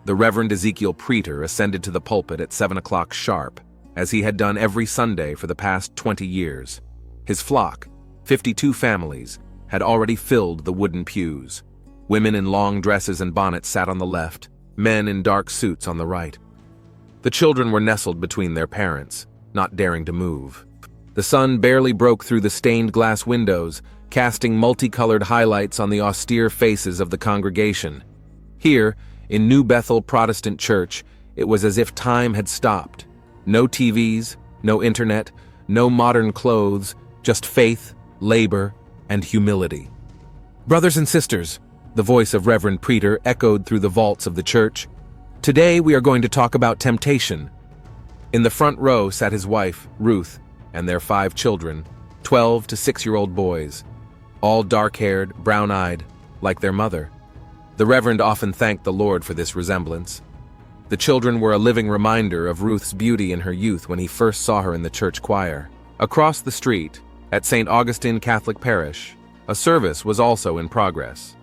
The Reverend Ezekiel Preeter ascended to the pulpit at 7 o'clock sharp, as he had done every Sunday for the past 20 years. His flock, 52 families, had already filled the wooden pews. Women in long dresses and bonnets sat on the left, men in dark suits on the right. The children were nestled between their parents, not daring to move. The sun barely broke through the stained glass windows, casting multicolored highlights on the austere faces of the congregation. Here, in New Bethel Protestant Church, it was as if time had stopped. No TVs, no internet, no modern clothes, just faith, labor, and humility. Brothers and sisters, the voice of Reverend Preeter echoed through the vaults of the church. Today we are going to talk about temptation. In the front row sat his wife, Ruth, and their 5 children, 12 to 6-year-old boys, all dark-haired, brown-eyed, like their mother. The Reverend often thanked the Lord for this resemblance. The children were a living reminder of Ruth's beauty in her youth when he first saw her in the church choir. Across the street, at St. Augustine Catholic Parish, a service was also in progress.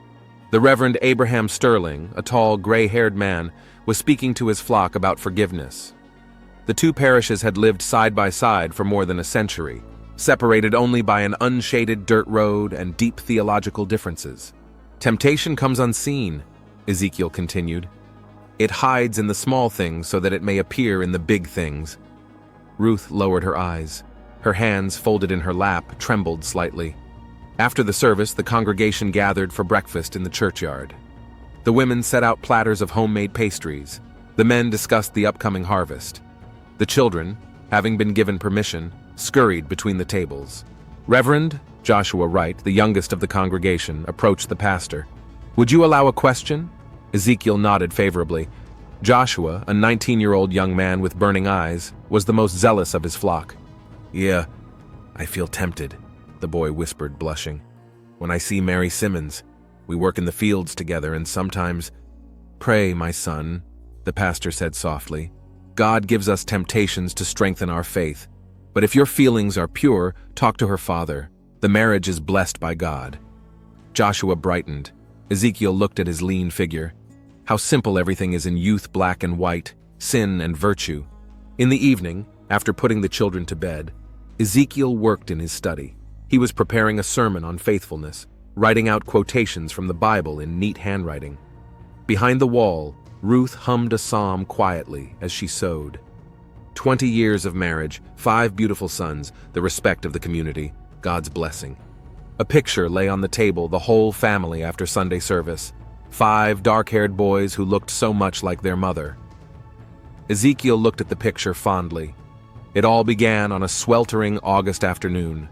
The Reverend Abraham Sterling, a tall, gray-haired man, was speaking to his flock about forgiveness. The 2 parishes had lived side by side for more than a century, separated only by an unshaded dirt road and deep theological differences. Temptation comes unseen, Ezekiel continued. It hides in the small things so that it may appear in the big things. Ruth lowered her eyes. Her hands, folded in her lap, trembled slightly. After the service, the congregation gathered for breakfast in the churchyard. The women set out platters of homemade pastries. The men discussed the upcoming harvest. The children, having been given permission, scurried between the tables. Reverend Joshua Wright, the youngest of the congregation, approached the pastor. "Would you allow a question?" Ezekiel nodded favorably. Joshua, a 19-year-old young man with burning eyes, was the most zealous of his flock. "Yeah, I feel tempted," the boy whispered, blushing. "When I see Mary Simmons, we work in the fields together and sometimes—" "Pray, my son," the pastor said softly. "God gives us temptations to strengthen our faith. But if your feelings are pure, talk to her father. The marriage is blessed by God." Joshua brightened. Ezekiel looked at his lean figure. How simple everything is in youth, black and white, sin and virtue. In the evening, after putting the children to bed, Ezekiel worked in his study. He was preparing a sermon on faithfulness, writing out quotations from the Bible in neat handwriting. Behind the wall, Ruth hummed a psalm quietly as she sewed. 20 years of marriage, 5 beautiful sons, the respect of the community, God's blessing. A picture lay on the table, the whole family after Sunday service. 5 dark-haired boys who looked so much like their mother. Ezekiel looked at the picture fondly. It all began on a sweltering August afternoon.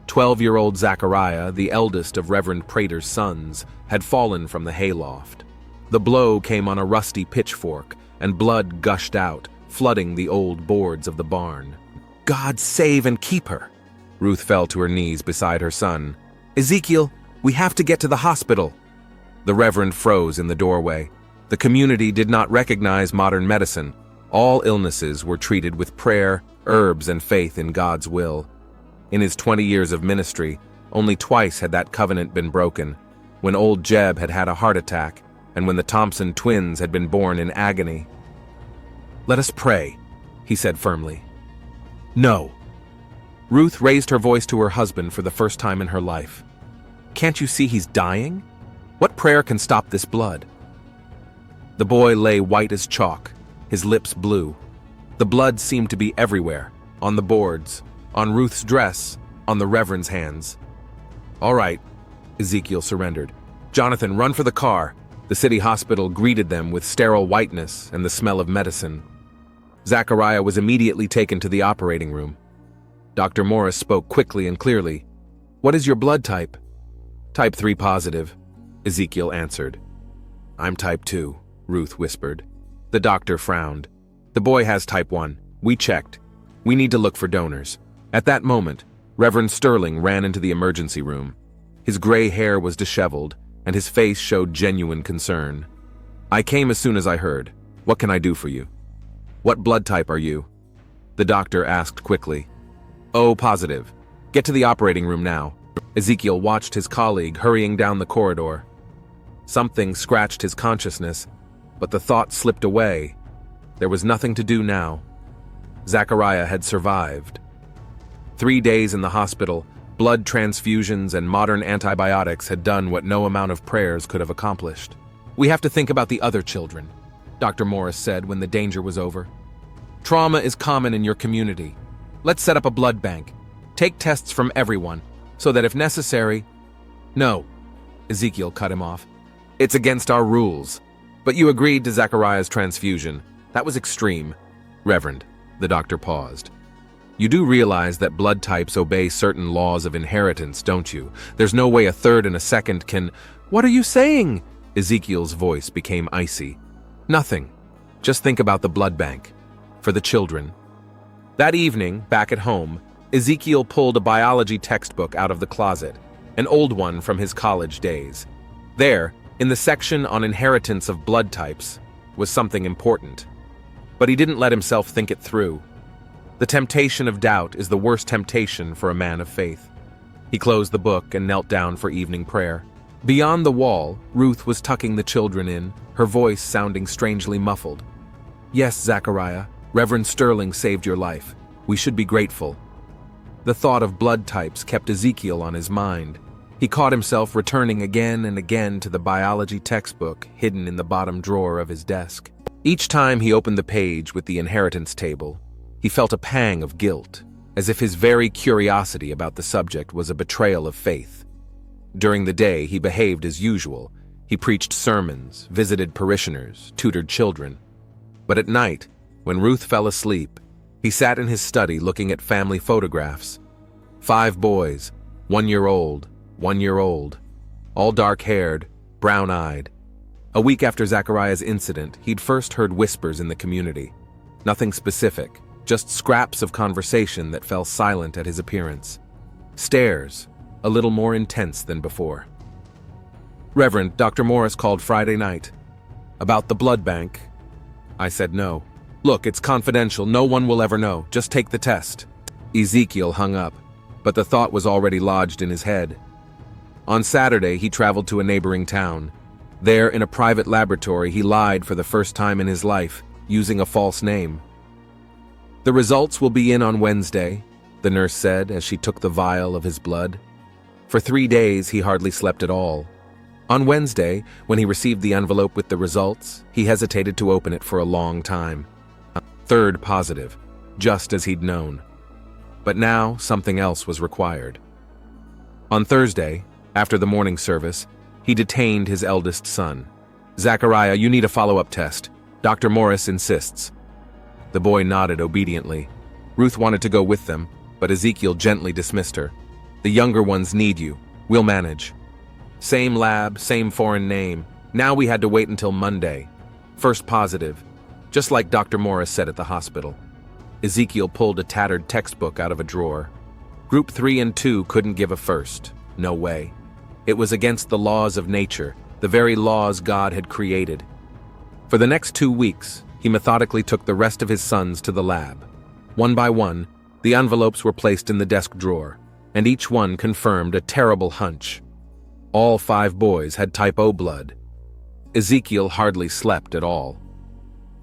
12-year-old Zachariah, the eldest of Reverend Preeter's sons, had fallen from the hayloft. The blow came on a rusty pitchfork, and blood gushed out, flooding the old boards of the barn. "God save and keep her!" Ruth fell to her knees beside her son. "Ezekiel, we have to get to the hospital." The Reverend froze in the doorway. The community did not recognize modern medicine. All illnesses were treated with prayer, herbs, and faith in God's will. In his 20 years of ministry, only twice had that covenant been broken, when old Jeb had had a heart attack, and when the Thompson twins had been born in agony. "Let us pray," he said firmly. "No." Ruth raised her voice to her husband for the first time in her life. "Can't you see he's dying? What prayer can stop this blood?" The boy lay white as chalk, his lips blue. The blood seemed to be everywhere, on the boards, on Ruth's dress, on the Reverend's hands. "All right," Ezekiel surrendered. "Jonathan, run for the car." The city hospital greeted them with sterile whiteness and the smell of medicine. Zachariah was immediately taken to the operating room. Dr. Morris spoke quickly and clearly. "What is your blood type?" "Type 3 positive," Ezekiel answered. "I'm type 2, Ruth whispered. The doctor frowned. "The boy has type 1. We checked. We need to look for donors." At that moment, Reverend Sterling ran into the emergency room. His gray hair was disheveled, and his face showed genuine concern. "I came as soon as I heard. What can I do for you?" "What blood type are you?" the doctor asked quickly. "O positive. Get to the operating room now." Ezekiel watched his colleague hurrying down the corridor. Something scratched his consciousness. But the thought slipped away. There was nothing to do now. Zachariah had survived. 3 days in the hospital, blood transfusions and modern antibiotics had done what no amount of prayers could have accomplished. "We have to think about the other children," Dr. Morris said when the danger was over. "Trauma is common in your community. Let's set up a blood bank. Take tests from everyone, so that if necessary—" "No," Ezekiel cut him off. "It's against our rules. But you agreed to Zachariah's transfusion. That was extreme." "Reverend," the doctor paused. "You do realize that blood types obey certain laws of inheritance, don't you? There's no way a third and a second can—" "What are you saying?" Ezekiel's voice became icy. "Nothing. Just think about the blood bank. For the children." That evening, back at home, Ezekiel pulled a biology textbook out of the closet, an old one from his college days. There, in the section on inheritance of blood types, was something important. But he didn't let himself think it through. The temptation of doubt is the worst temptation for a man of faith. He closed the book and knelt down for evening prayer. Beyond the wall, Ruth was tucking the children in, her voice sounding strangely muffled. "Yes, Zachariah, Reverend Sterling saved your life. We should be grateful." The thought of blood types kept Ezekiel on his mind. He caught himself returning again and again to the biology textbook hidden in the bottom drawer of his desk. Each time he opened the page with the inheritance table, he felt a pang of guilt, as if his very curiosity about the subject was a betrayal of faith. During the day, he behaved as usual. He preached sermons, visited parishioners, tutored children. But at night, when Ruth fell asleep, he sat in his study looking at family photographs. 5 boys, 1 year old, 1 year old, all dark-haired, brown-eyed. A week after Zachariah's incident, he'd first heard whispers in the community. Nothing specific, just scraps of conversation that fell silent at his appearance. Stares, a little more intense than before. "Reverend, Dr. Morris called Friday night. About the blood bank." I said no. "Look, it's confidential, no one will ever know, just take the test." Ezekiel hung up, but the thought was already lodged in his head. On Saturday, he traveled to a neighboring town. There, in a private laboratory, he lied for the first time in his life, using a false name. "The results will be in on Wednesday," the nurse said as she took the vial of his blood. For 3 days, he hardly slept at all. On Wednesday, when he received the envelope with the results, he hesitated to open it for a long time. 3rd positive, just as he'd known. But now, something else was required. On Thursday, after the morning service, he detained his eldest son. "Zachariah, you need a follow-up test. Dr. Morris insists." The boy nodded obediently. Ruth wanted to go with them, but Ezekiel gently dismissed her. "The younger ones need you. We'll manage." Same lab, same foreign name. Now we had to wait until Monday. 1st positive, just like Dr. Morris said at the hospital. Ezekiel pulled a tattered textbook out of a drawer. Group 3 and 2 couldn't give a 1st. No way. It was against the laws of nature, the very laws God had created. For the next 2 weeks, he methodically took the rest of his sons to the lab. One by one, the envelopes were placed in the desk drawer, and each one confirmed a terrible hunch. All 5 boys had type O blood. Ezekiel hardly slept at all.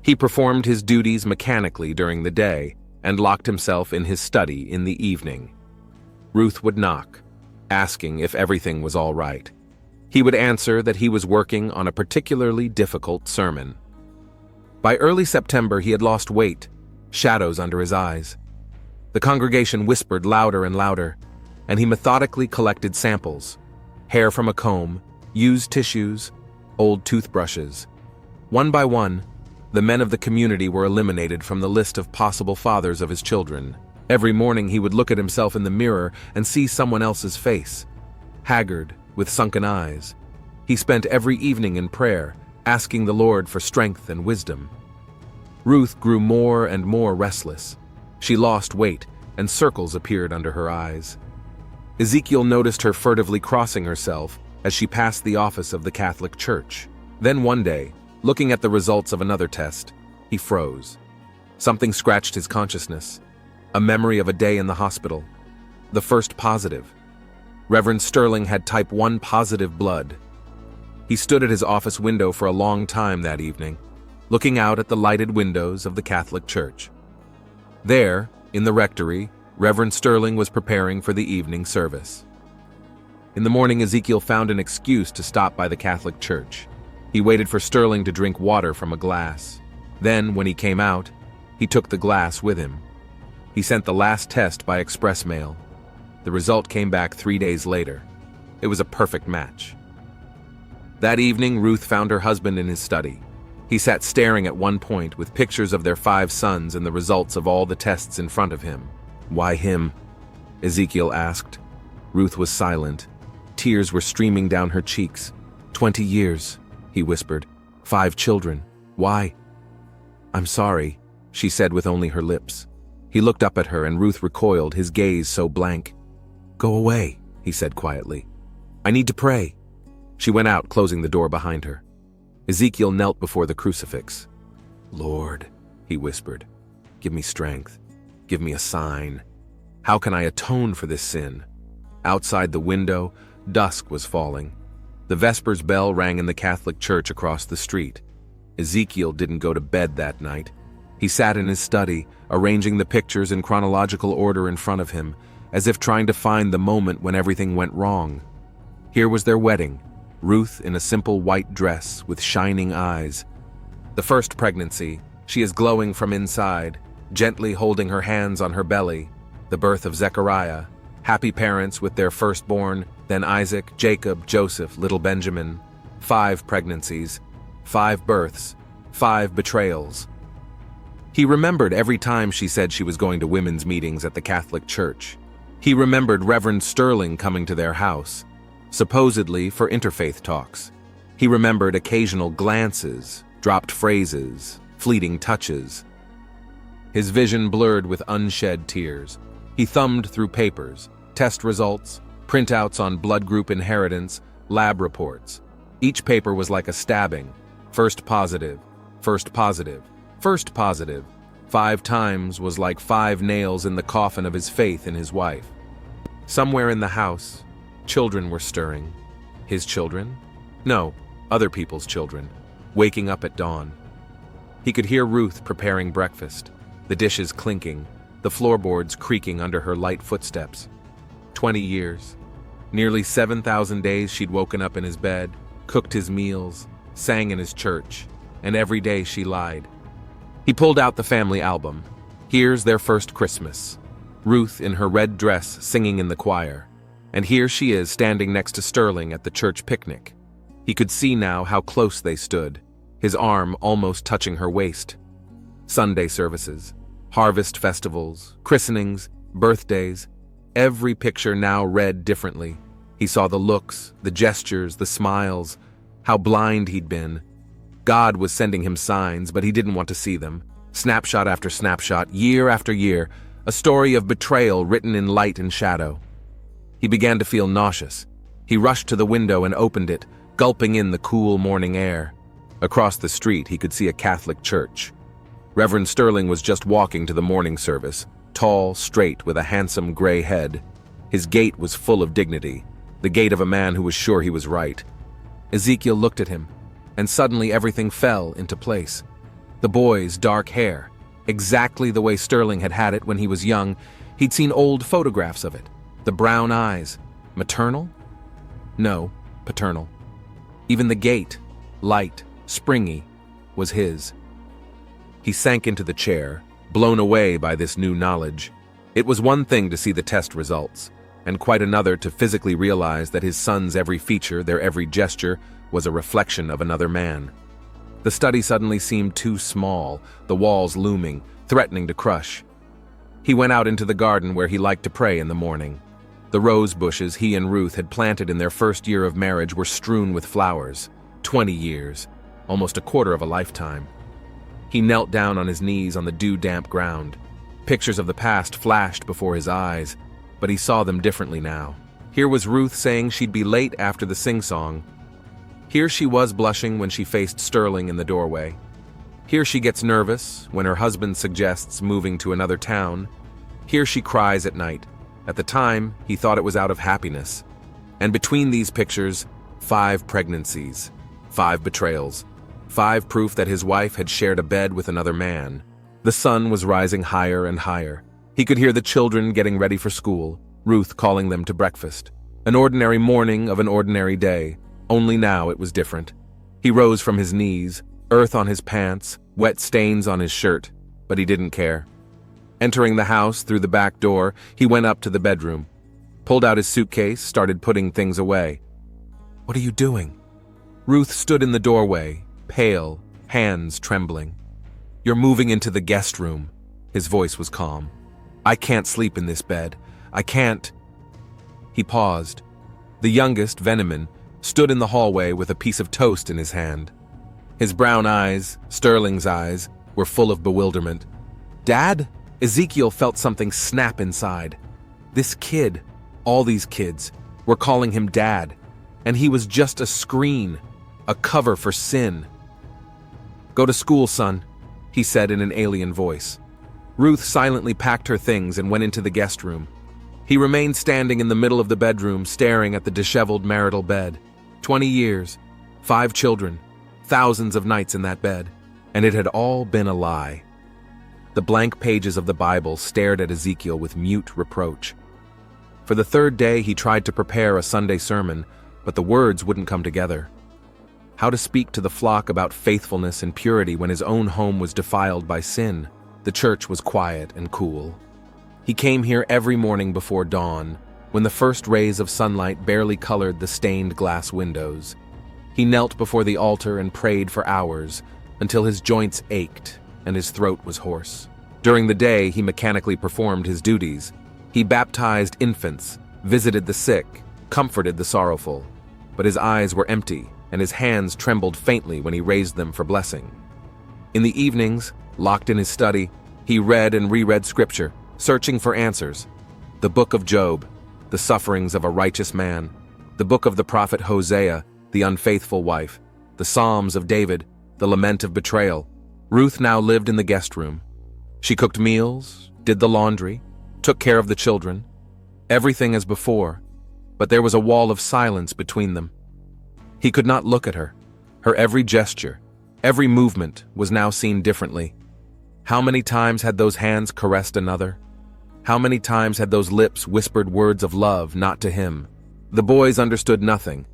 He performed his duties mechanically during the day and locked himself in his study in the evening. Ruth would knock, asking if everything was all right. He would answer that he was working on a particularly difficult sermon. By early September, he had lost weight, shadows under his eyes. The congregation whispered louder and louder, and he methodically collected samples: hair from a comb, used tissues, old toothbrushes. One by one, the men of the community were eliminated from the list of possible fathers of his children. Every morning he would look at himself in the mirror and see someone else's face, haggard, with sunken eyes. He spent every evening in prayer, asking the Lord for strength and wisdom. Ruth grew more and more restless. She lost weight, and circles appeared under her eyes. Ezekiel noticed her furtively crossing herself as she passed the office of the Catholic Church. Then one day, looking at the results of another test, he froze. Something scratched his consciousness. A memory of a day in the hospital. The 1st positive. Reverend Sterling had type 1 positive blood. He stood at his office window for a long time that evening, looking out at the lighted windows of the Catholic Church. There, in the rectory, Reverend Sterling was preparing for the evening service. In the morning, Ezekiel found an excuse to stop by the Catholic Church. He waited for Sterling to drink water from a glass. Then, when he came out, he took the glass with him. He sent the last test by express mail. The result came back 3 days later. It was a perfect match. That evening, Ruth found her husband in his study. He sat staring at one point with pictures of their 5 sons and the results of all the tests in front of him. "Why him?" Ezekiel asked. Ruth was silent. Tears were streaming down her cheeks. 20 years, he whispered. 5 children. Why? "I'm sorry," she said with only her lips. He looked up at her and Ruth recoiled, his gaze so blank. "Go away," he said quietly. "I need to pray." She went out, closing the door behind her. Ezekiel knelt before the crucifix. "Lord," he whispered, "give me strength. Give me a sign. How can I atone for this sin?" Outside the window, dusk was falling. The Vespers bell rang in the Catholic church across the street. Ezekiel didn't go to bed that night. He sat in his study, arranging the pictures in chronological order in front of him, as if trying to find the moment when everything went wrong. Here was their wedding, Ruth in a simple white dress with shining eyes. The first pregnancy, she is glowing from inside, gently holding her hands on her belly. The birth of Zechariah, happy parents with their firstborn, then Isaac, Jacob, Joseph, little Benjamin. 5 pregnancies, 5 births, 5 betrayals. He remembered every time she said she was going to women's meetings at the Catholic Church. He remembered Reverend Sterling coming to their house, supposedly for interfaith talks. He remembered occasional glances, dropped phrases, fleeting touches. His vision blurred with unshed tears. He thumbed through papers, test results, printouts on blood group inheritance, lab reports. Each paper was like a stabbing. First positive, first positive, first positive. 5 times was like 5 nails in the coffin of his faith in his wife. Somewhere in the house, children were stirring. His children? No, other people's children, waking up at dawn. He could hear Ruth preparing breakfast, the dishes clinking, the floorboards creaking under her light footsteps. 20 years. Nearly 7,000 days she'd woken up in his bed, cooked his meals, sang in his church, and every day she lied. He pulled out the family album. Here's their first Christmas. Ruth in her red dress singing in the choir. And here she is standing next to Sterling at the church picnic. He could see now how close they stood, his arm almost touching her waist. Sunday services, harvest festivals, christenings, birthdays. Every picture now read differently. He saw the looks, the gestures, the smiles, how blind he'd been. God was sending him signs, but he didn't want to see them. Snapshot after snapshot, year after year, a story of betrayal written in light and shadow. He began to feel nauseous. He rushed to the window and opened it, gulping in the cool morning air. Across the street, he could see a Catholic church. Reverend Sterling was just walking to the morning service, tall, straight, with a handsome gray head. His gait was full of dignity, the gait of a man who was sure he was right. Ezekiel looked at him, and suddenly everything fell into place. The boy's dark hair, exactly the way Sterling had had it when he was young. He'd seen old photographs of it. The brown eyes, maternal? No, paternal. Even the gait, light, springy, was his. He sank into the chair, blown away by this new knowledge. It was one thing to see the test results, and quite another to physically realize that his son's every feature, their every gesture, was a reflection of another man. The study suddenly seemed too small, the walls looming, threatening to crush. He went out into the garden where he liked to pray in the morning. The rose bushes he and Ruth had planted in their first year of marriage were strewn with flowers. 20 years, almost a quarter of a lifetime. He knelt down on his knees on the dew-damp ground. Pictures of the past flashed before his eyes, but he saw them differently now. Here was Ruth saying she'd be late after the sing-song. Here she was blushing when she faced Sterling in the doorway. Here she gets nervous when her husband suggests moving to another town. Here she cries at night. At the time, he thought it was out of happiness. And between these pictures, 5 pregnancies, 5 betrayals. 5 proof that his wife had shared a bed with another man. The sun was rising higher and higher. He could hear the children getting ready for school, Ruth calling them to breakfast. An ordinary morning of an ordinary day, only now it was different. He rose from his knees, earth on his pants, wet stains on his shirt, but he didn't care. Entering the house through the back door, he went up to the bedroom, pulled out his suitcase, started putting things away. "What are you doing?" Ruth stood in the doorway, pale, hands trembling. "You're moving into the guest room." His voice was calm. "I can't sleep in this bed. I can't." He paused. The youngest, Veneman, stood in the hallway with a piece of toast in his hand. His brown eyes, Sterling's eyes, were full of bewilderment. "Dad?" Ezekiel felt something snap inside. This kid, all these kids, were calling him Dad, and he was just a screen, a cover for sin. "Go to school, son," he said in an alien voice. Ruth silently packed her things and went into the guest room. He remained standing in the middle of the bedroom, staring at the disheveled marital bed. 20 years, 5 children, thousands of nights in that bed, and it had all been a lie. The blank pages of the Bible stared at Ezekiel with mute reproach. For the 3rd day, he tried to prepare a Sunday sermon, but the words wouldn't come together. How to speak to the flock about faithfulness and purity when his own home was defiled by sin? The church was quiet and cool. He came here every morning before dawn, when the first rays of sunlight barely colored the stained glass windows. He knelt before the altar and prayed for hours, until his joints ached and his throat was hoarse. During the day, he mechanically performed his duties. He baptized infants, visited the sick, comforted the sorrowful. But his eyes were empty, and his hands trembled faintly when he raised them for blessing. In the evenings, locked in his study, he read and reread scripture, searching for answers. The book of Job, the sufferings of a righteous man. The book of the prophet Hosea, the unfaithful wife. The Psalms of David, the lament of betrayal. Ruth now lived in the guest room. She cooked meals, did the laundry, took care of the children. Everything as before, but there was a wall of silence between them. He could not look at her. Her every gesture, every movement was now seen differently. How many times had those hands caressed another? How many times had those lips whispered words of love, not to him? The boys understood nothing.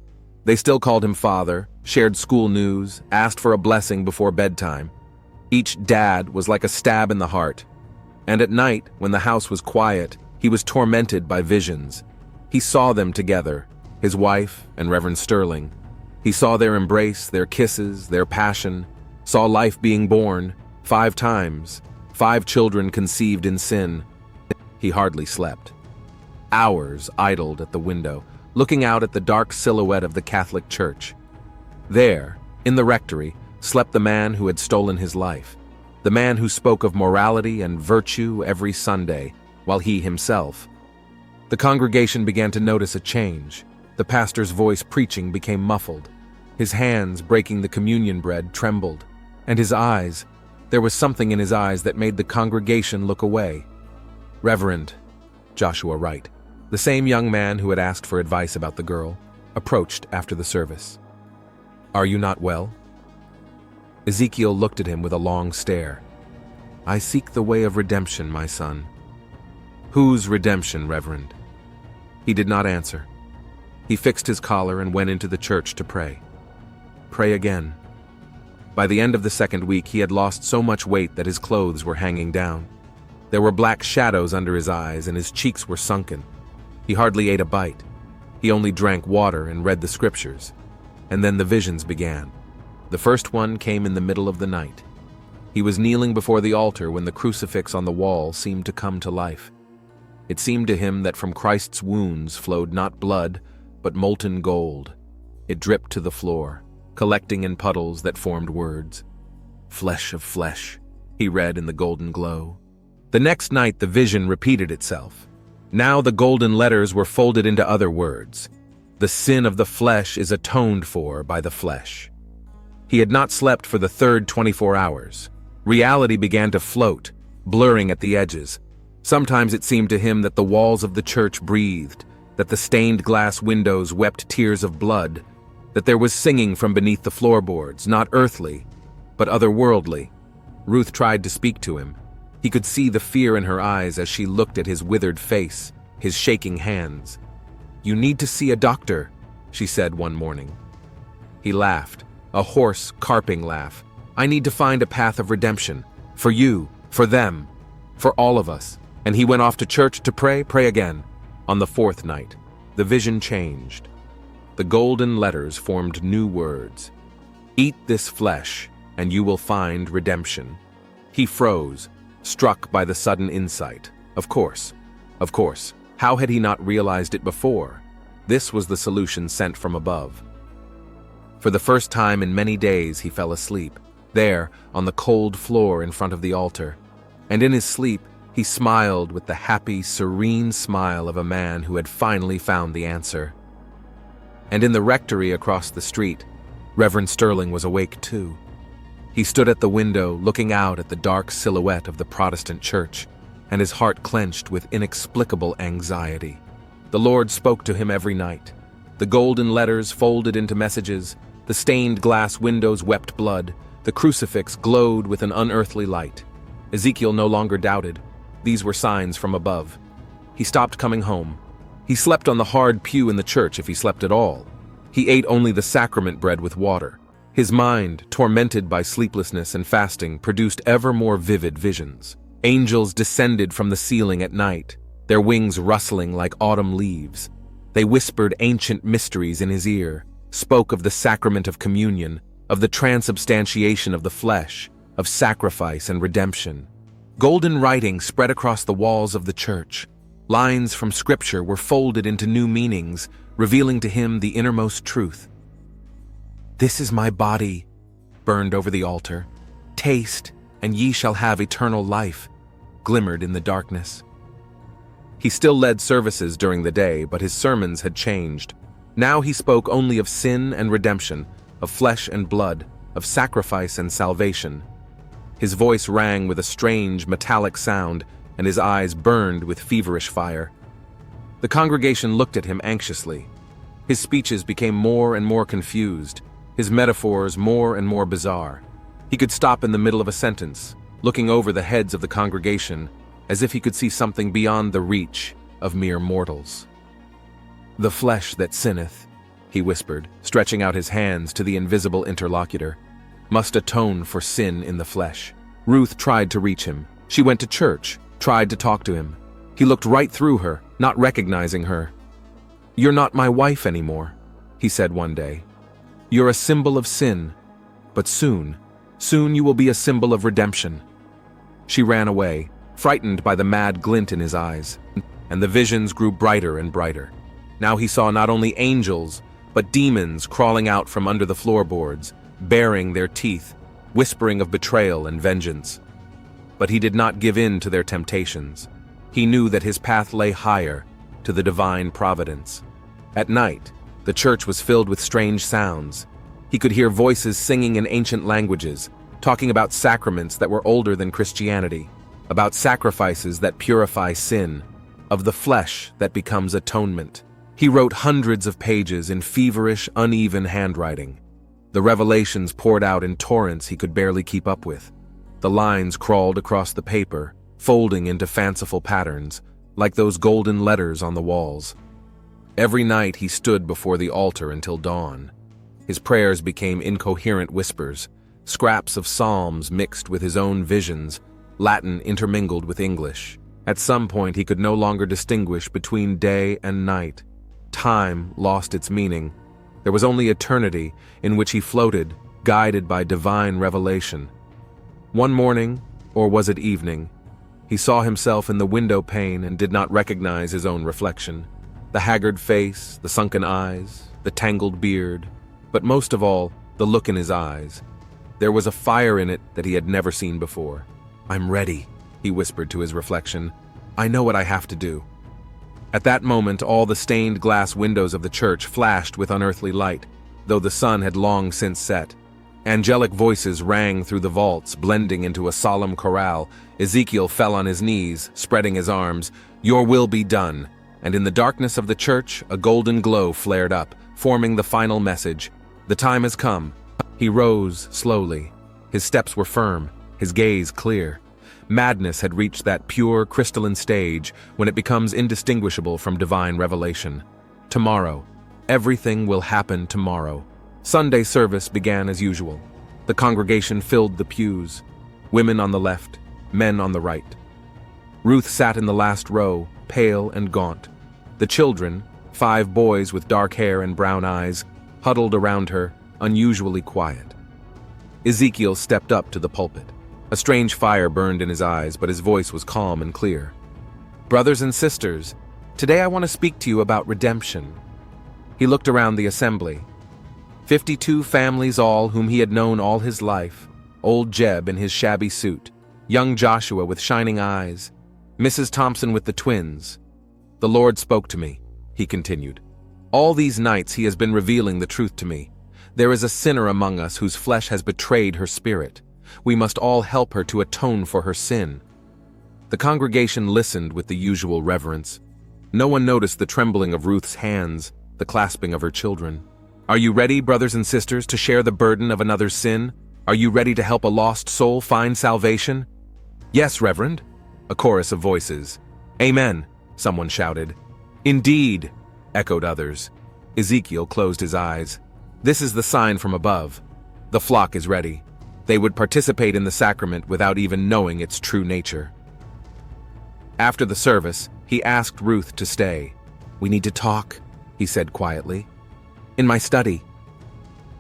They still called him father, shared school news, asked for a blessing before bedtime. Each dad was like a stab in the heart. And at night, when the house was quiet, he was tormented by visions. He saw them together, his wife and Reverend Sterling. He saw their embrace, their kisses, their passion, saw life being born, 5 times, 5 children conceived in sin. He hardly slept. Hours idled at the window, looking out at the dark silhouette of the Catholic Church. There, in the rectory, slept the man who had stolen his life, the man who spoke of morality and virtue every Sunday, while he himself. The congregation began to notice a change. The pastor's voice preaching became muffled. His hands, breaking the communion bread, trembled. And his eyes, there was something in his eyes that made the congregation look away. Reverend Joshua Wright, the same young man who had asked for advice about the girl, approached after the service. "Are you not well?" Ezekiel looked at him with a long stare. "I seek the way of redemption, my son." "Whose redemption, Reverend?" He did not answer. He fixed his collar and went into the church to pray. Pray again. By the end of the 2nd week, he had lost so much weight that his clothes were hanging down. There were black shadows under his eyes and his cheeks were sunken. He hardly ate a bite. He only drank water and read the scriptures. And then the visions began. The first one came in the middle of the night. He was kneeling before the altar when the crucifix on the wall seemed to come to life. It seemed to him that from Christ's wounds flowed not blood, but molten gold. It dripped to the floor, collecting in puddles that formed words. "Flesh of flesh," he read in the golden glow. The next night the vision repeated itself. Now the golden letters were folded into other words. "The sin of the flesh is atoned for by the flesh." He had not slept for the 3rd 24 hours. Reality began to float, blurring at the edges. Sometimes it seemed to him that the walls of the church breathed, that the stained glass windows wept tears of blood. that there was singing from beneath the floorboards, not earthly, but otherworldly. Ruth tried to speak to him. He could see the fear in her eyes as she looked at his withered face, his shaking hands. "You need to see a doctor," she said one morning. He laughed, a hoarse, carping laugh. "I need to find a path of redemption. For you, for them, for all of us." And he went off to church to pray again. On the fourth night, the vision changed. The golden letters formed new words. "Eat this flesh, and you will find redemption." He froze, struck by the sudden insight. Of course. How had he not realized it before? This was the solution sent from above. For the first time in many days, he fell asleep, there, on the cold floor in front of the altar. And in his sleep, he smiled with the happy, serene smile of a man who had finally found the answer. And in the rectory across the street, Reverend Sterling was awake too. He stood at the window, looking out at the dark silhouette of the Protestant church, and his heart clenched with inexplicable anxiety. The Lord spoke to him every night. The golden letters folded into messages, the stained glass windows wept blood, the crucifix glowed with an unearthly light. Ezekiel no longer doubted. These were signs from above. He stopped coming home. He slept on the hard pew in the church if he slept at all. He ate only the sacrament bread with water. His mind, tormented by sleeplessness and fasting, produced ever more vivid visions. Angels descended from the ceiling at night, their wings rustling like autumn leaves. They whispered ancient mysteries in his ear, spoke of the sacrament of communion, of the transubstantiation of the flesh, of sacrifice and redemption. Golden writing spread across the walls of the church. Lines from Scripture were folded into new meanings, revealing to him the innermost truth. "This is my body," burned over the altar. "Taste, and ye shall have eternal life," glimmered in the darkness. He still led services during the day, but his sermons had changed. Now he spoke only of sin and redemption, of flesh and blood, of sacrifice and salvation. His voice rang with a strange, metallic sound, and his eyes burned with feverish fire. The congregation looked at him anxiously. His speeches became more and more confused, his metaphors more and more bizarre. He could stop in the middle of a sentence, looking over the heads of the congregation, as if he could see something beyond the reach of mere mortals. "The flesh that sinneth," he whispered, stretching out his hands to the invisible interlocutor, "must atone for sin in the flesh." Ruth tried to reach him. She went to church, tried to talk to him. He looked right through her, not recognizing her. "You're not my wife anymore," he said one day. "You're a symbol of sin, but soon you will be a symbol of redemption." She ran away, frightened by the mad glint in his eyes, and the visions grew brighter and brighter. Now he saw not only angels, but demons crawling out from under the floorboards, baring their teeth, whispering of betrayal and vengeance. But he did not give in to their temptations. He knew that his path lay higher, to the divine providence. At night, the church was filled with strange sounds. He could hear voices singing in ancient languages, talking about sacraments that were older than Christianity, about sacrifices that purify sin, of the flesh that becomes atonement. He wrote hundreds of pages in feverish, uneven handwriting. The revelations poured out in torrents he could barely keep up with. The lines crawled across the paper, folding into fanciful patterns, like those golden letters on the walls. Every night he stood before the altar until dawn. His prayers became incoherent whispers, scraps of psalms mixed with his own visions, Latin intermingled with English. At some point he could no longer distinguish between day and night. Time lost its meaning. There was only eternity in which he floated, guided by divine revelation. One morning, or was it evening, he saw himself in the window pane and did not recognize his own reflection. The haggard face, the sunken eyes, the tangled beard, but most of all, the look in his eyes. There was a fire in it that he had never seen before. "I'm ready," he whispered to his reflection. "I know what I have to do." At that moment, all the stained glass windows of the church flashed with unearthly light, though the sun had long since set. Angelic voices rang through the vaults, blending into a solemn chorale. Ezekiel fell on his knees, spreading his arms. "Your will be done." And in the darkness of the church, a golden glow flared up, forming the final message. The time has come. He rose slowly. His steps were firm, his gaze clear. Madness had reached that pure, crystalline stage when it becomes indistinguishable from divine revelation. Tomorrow. Everything will happen tomorrow. Sunday service began as usual. The congregation filled the pews. Women on the left, men on the right. Ruth sat in the last row, pale and gaunt. The children, 5 boys with dark hair and brown eyes, huddled around her, unusually quiet. Ezekiel stepped up to the pulpit. A strange fire burned in his eyes, but his voice was calm and clear. "Brothers and sisters, today I want to speak to you about redemption." He looked around the assembly. 52 families all whom he had known all his life, old Jeb in his shabby suit, young Joshua with shining eyes, Mrs. Thompson with the twins. "The Lord spoke to me," he continued. "All these nights he has been revealing the truth to me. There is a sinner among us whose flesh has betrayed her spirit. We must all help her to atone for her sin." The congregation listened with the usual reverence. No one noticed the trembling of Ruth's hands, the clasping of her children. "Are you ready, brothers and sisters, to share the burden of another's sin? Are you ready to help a lost soul find salvation?" "Yes, Reverend," a chorus of voices. "Amen," someone shouted. "Indeed," echoed others. Ezekiel closed his eyes. This is the sign from above. The flock is ready. They would participate in the sacrament without even knowing its true nature. After the service, he asked Ruth to stay. "We need to talk," he said quietly. "In my study."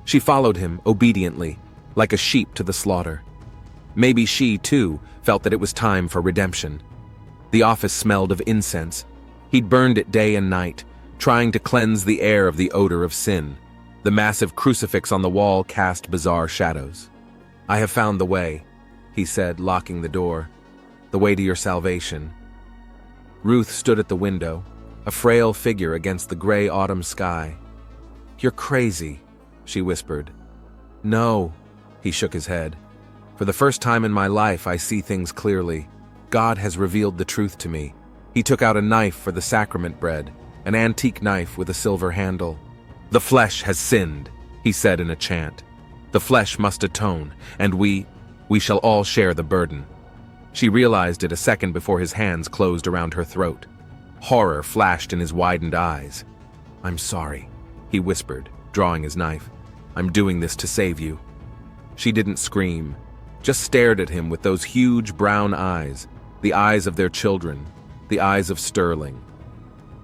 She followed him obediently, like a sheep to the slaughter. Maybe she, too, felt that it was time for redemption. The office smelled of incense. He'd burned it day and night, trying to cleanse the air of the odor of sin. The massive crucifix on the wall cast bizarre shadows. "I have found the way," he said, locking the door. "The way to your salvation." Ruth stood at the window, a frail figure against the gray autumn sky. "You're crazy," she whispered. "No," he shook his head. "For the first time in my life, I see things clearly. God has revealed the truth to me." He took out a knife for the sacrament bread, an antique knife with a silver handle. "The flesh has sinned," he said in a chant. "The flesh must atone, and we shall all share the burden." She realized it a second before his hands closed around her throat. Horror flashed in his widened eyes. "I'm sorry," he whispered, drawing his knife. "I'm doing this to save you." She didn't scream, just stared at him with those huge brown eyes, the eyes of their children, the eyes of Sterling.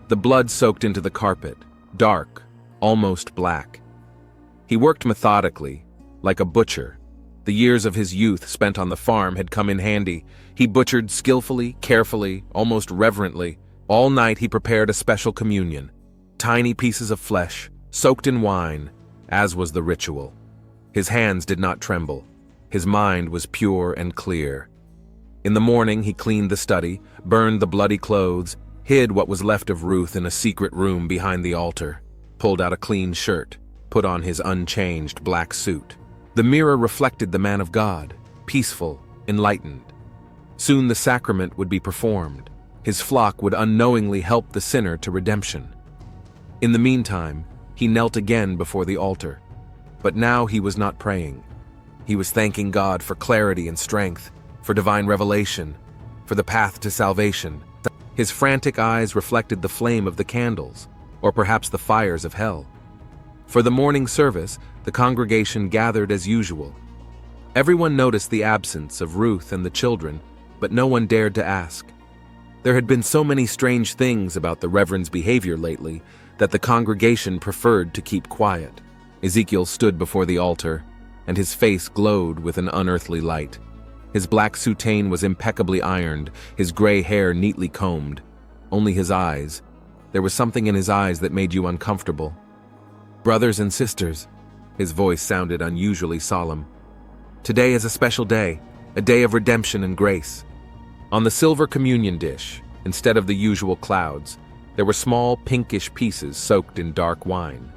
The blood soaked into the carpet, dark, almost black. He worked methodically, like a butcher. The years of his youth spent on the farm had come in handy. He butchered skillfully, carefully, almost reverently. All night he prepared a special communion. Tiny pieces of flesh, soaked in wine, as was the ritual. His hands did not tremble. His mind was pure and clear. In the morning he cleaned the study, burned the bloody clothes, hid what was left of Ruth in a secret room behind the altar, pulled out a clean shirt, put on his unchanged black suit. The mirror reflected the man of God, peaceful, enlightened. Soon the sacrament would be performed. His flock would unknowingly help the sinner to redemption. In the meantime, he knelt again before the altar. But now he was not praying. He was thanking God for clarity and strength, for divine revelation, for the path to salvation. His frantic eyes reflected the flame of the candles, or perhaps the fires of hell. For the morning service, the congregation gathered as usual. Everyone noticed the absence of Ruth and the children, but no one dared to ask. There had been so many strange things about the Reverend's behavior lately that the congregation preferred to keep quiet. Ezekiel stood before the altar, and his face glowed with an unearthly light. His black soutane was impeccably ironed, his gray hair neatly combed. Only his eyes. There was something in his eyes that made you uncomfortable. "Brothers and sisters," his voice sounded unusually solemn. "Today is a special day, a day of redemption and grace." On the silver communion dish, instead of the usual clouds, there were small pinkish pieces soaked in dark wine.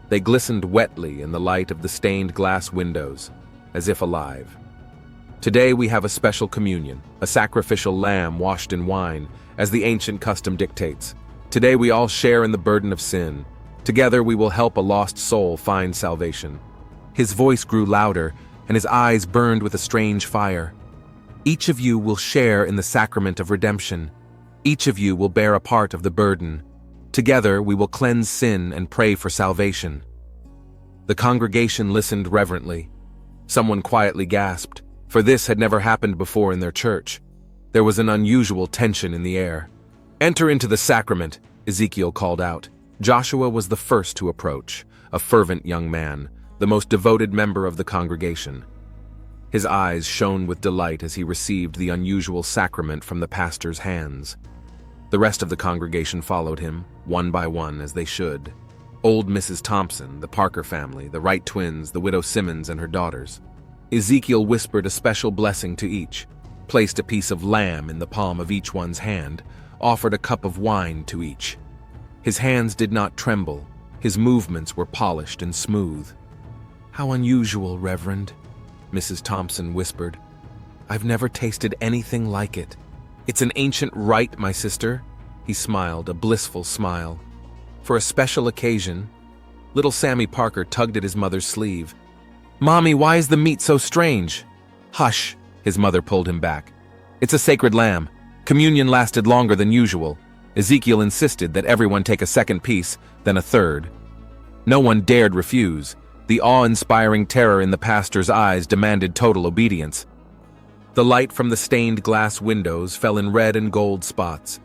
They glistened wetly in the light of the stained glass windows, as if alive. Today we have a special communion, a sacrificial lamb washed in wine, as the ancient custom dictates. Today we all share in the burden of sin. Together we will help a lost soul find salvation." His voice grew louder, and his eyes burned with a strange fire. "Each of you will share in the sacrament of redemption. Each of you will bear a part of the burden. Together we will cleanse sin and pray for salvation." The congregation listened reverently. Someone quietly gasped, for this had never happened before in their church. There was an unusual tension in the air. "Enter into the sacrament," Ezekiel called out. Joshua was the first to approach, a fervent young man, the most devoted member of the congregation. His eyes shone with delight as he received the unusual sacrament from the pastor's hands. The rest of the congregation followed him, one by one, as they should. Old Mrs. Thompson, the Parker family, the Wright twins, the widow Simmons and her daughters. Ezekiel whispered a special blessing to each, placed a piece of lamb in the palm of each one's hand, offered a cup of wine to each. His hands did not tremble, his movements were polished and smooth. "How unusual, Reverend," Mrs. Thompson whispered. "I've never tasted anything like it." "It's an ancient rite, my sister," he smiled, a blissful smile. "For a special occasion." Little Sammy Parker tugged at his mother's sleeve. "Mommy, why is the meat so strange?" "Hush," his mother pulled him back. "It's a sacred lamb. Communion lasted longer than usual." Ezekiel insisted that everyone take a second piece, then a third. No one dared refuse. The awe-inspiring terror in the pastor's eyes demanded total obedience. The light from the stained glass windows fell in red and gold spots,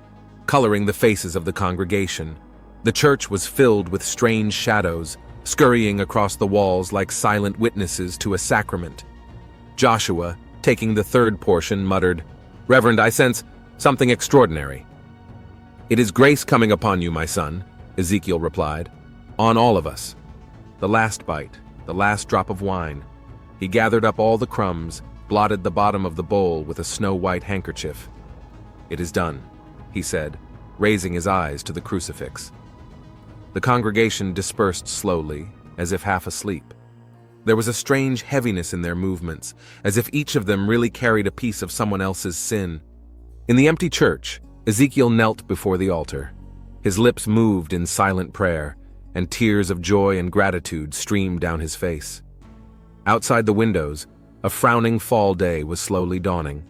coloring the faces of the congregation. The church was filled with strange shadows, scurrying across the walls like silent witnesses to a sacrament. Joshua, taking the third portion, muttered, "Reverend, I sense something extraordinary." "It is grace coming upon you, my son," Ezekiel replied. "On all of us." The last bite, the last drop of wine. He gathered up all the crumbs, blotted the bottom of the bowl with a snow-white handkerchief. "It is done," he said, raising his eyes to the crucifix. The congregation dispersed slowly, as if half asleep. There was a strange heaviness in their movements, as if each of them really carried a piece of someone else's sin. In the empty church, Ezekiel knelt before the altar. His lips moved in silent prayer, and tears of joy and gratitude streamed down his face. Outside the windows, a frowning fall day was slowly dawning.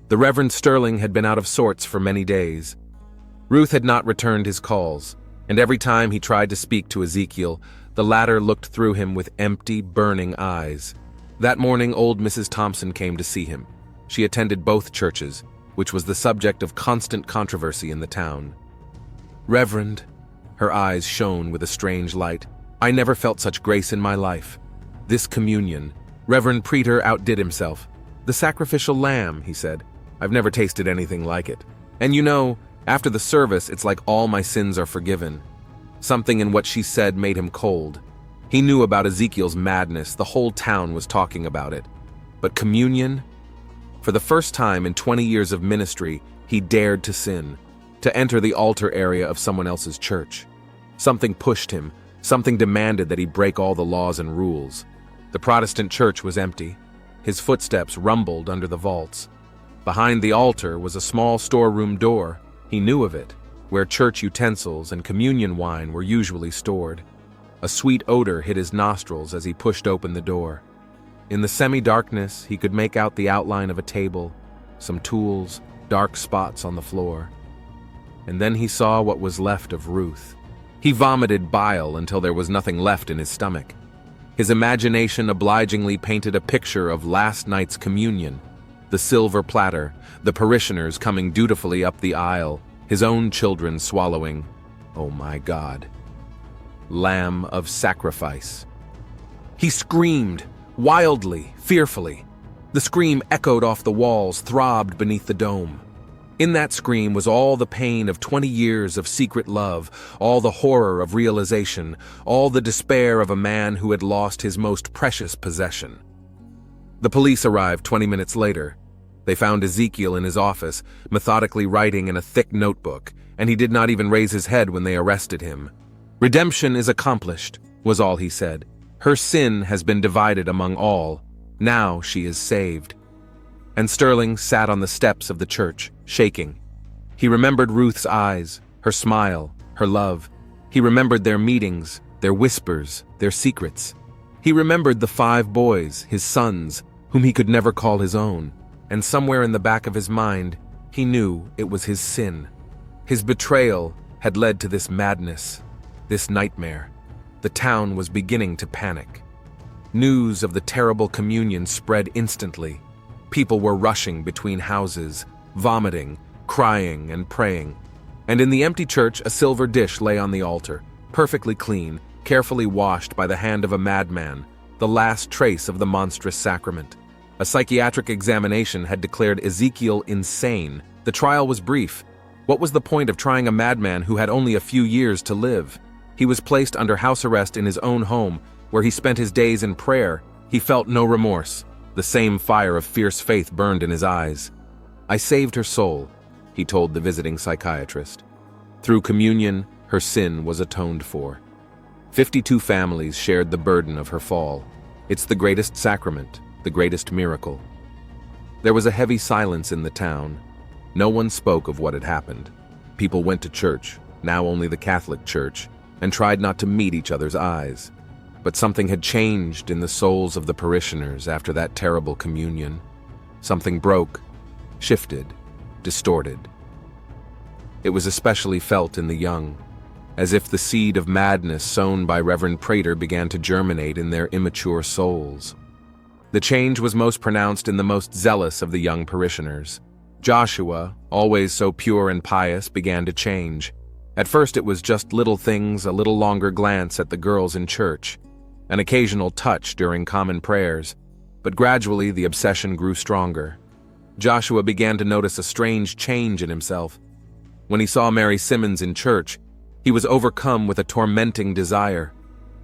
The Reverend Sterling had been out of sorts for many days. Ruth had not returned his calls, and every time he tried to speak to Ezekiel, the latter looked through him with empty, burning eyes. That morning, old Mrs. Thompson came to see him. She attended both churches, which was the subject of constant controversy in the town. "Reverend," her eyes shone with a strange light, "I never felt such grace in my life. This communion, Reverend Preeter outdid himself. The sacrificial lamb," he said. "I've never tasted anything like it. And you know, after the service, it's like all my sins are forgiven." Something in what she said made him cold. He knew about Ezekiel's madness, the whole town was talking about it. But communion? For the first time in 20 years of ministry, he dared to sin, to enter the altar area of someone else's church. Something pushed him, something demanded that he break all the laws and rules. The Protestant church was empty. His footsteps rumbled under the vaults. Behind the altar was a small storeroom door. He knew of it, where church utensils and communion wine were usually stored. A sweet odor hit his nostrils as he pushed open the door. In the semi-darkness, he could make out the outline of a table, some tools, dark spots on the floor. And then he saw what was left of Ruth. He vomited bile until there was nothing left in his stomach. His imagination obligingly painted a picture of last night's communion, the silver platter, the parishioners coming dutifully up the aisle, his own children swallowing, oh my God, lamb of sacrifice. He screamed, wildly, fearfully. The scream echoed off the walls, throbbed beneath the dome. In that scream was all the pain of 20 years of secret love, all the horror of realization, all the despair of a man who had lost his most precious possession. The police arrived 20 minutes later. They found Ezekiel in his office, methodically writing in a thick notebook, and he did not even raise his head when they arrested him. "Redemption is accomplished," was all he said. "Her sin has been divided among all. Now she is saved." And Sterling sat on the steps of the church, shaking. He remembered Ruth's eyes, her smile, her love. He remembered their meetings, their whispers, their secrets. He remembered the 5 boys, his sons, whom he could never call his own, and somewhere in the back of his mind, he knew it was his sin. His betrayal had led to this madness, this nightmare. The town was beginning to panic. News of the terrible communion spread instantly. People were rushing between houses, vomiting, crying, and praying. And in the empty church, a silver dish lay on the altar, perfectly clean, carefully washed by the hand of a madman, the last trace of the monstrous sacrament. A psychiatric examination had declared Ezekiel insane. The trial was brief. What was the point of trying a madman who had only a few years to live? He was placed under house arrest in his own home, where he spent his days in prayer. He felt no remorse. The same fire of fierce faith burned in his eyes. "I saved her soul," he told the visiting psychiatrist. Through communion, her sin was atoned for. 52 families shared the burden of her fall. It's the greatest sacrament, the greatest miracle. There was a heavy silence in the town. No one spoke of what had happened. People went to church, now only the Catholic Church, and tried not to meet each other's eyes. But something had changed in the souls of the parishioners after that terrible communion. Something broke, shifted, distorted. It was especially felt in the young, as if the seed of madness sown by Reverend Prater began to germinate in their immature souls. The change was most pronounced in the most zealous of the young parishioners. Joshua, always so pure and pious, began to change. At first it was just little things, a little longer glance at the girls in church, an occasional touch during common prayers, but gradually the obsession grew stronger. Joshua began to notice a strange change in himself. When he saw Mary Simmons in church, he was overcome with a tormenting desire.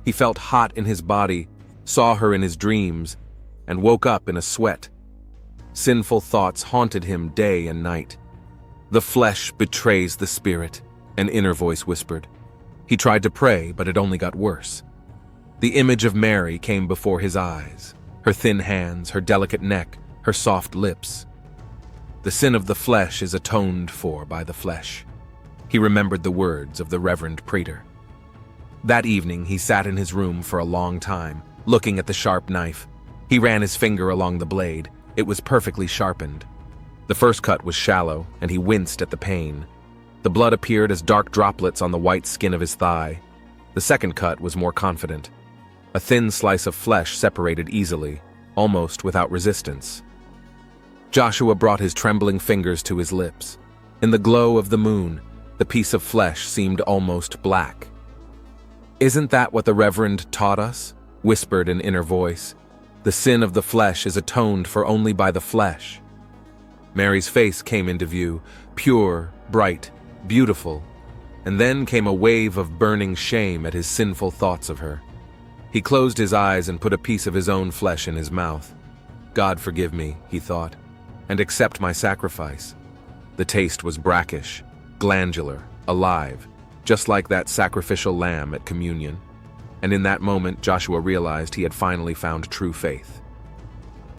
He felt hot in his body, saw her in his dreams, and woke up in a sweat. Sinful thoughts haunted him day and night. "The flesh betrays the spirit," an inner voice whispered. He tried to pray, but it only got worse. The image of Mary came before his eyes, her thin hands, her delicate neck, her soft lips. The sin of the flesh is atoned for by the flesh. He remembered the words of the Reverend Prater. That evening, he sat in his room for a long time, looking at the sharp knife. He ran his finger along the blade. It was perfectly sharpened. The first cut was shallow, and he winced at the pain. The blood appeared as dark droplets on the white skin of his thigh. The second cut was more confident. A thin slice of flesh separated easily, almost without resistance. Joshua brought his trembling fingers to his lips. In the glow of the moon, the piece of flesh seemed almost black. "Isn't that what the Reverend taught us?" whispered an inner voice. "The sin of the flesh is atoned for only by the flesh." Mary's face came into view, pure, bright, beautiful, and then came a wave of burning shame at his sinful thoughts of her. He closed his eyes and put a piece of his own flesh in his mouth. "God forgive me," he thought, "and accept my sacrifice." The taste was brackish, glandular, alive, just like that sacrificial lamb at communion. And in that moment, Joshua realized he had finally found true faith.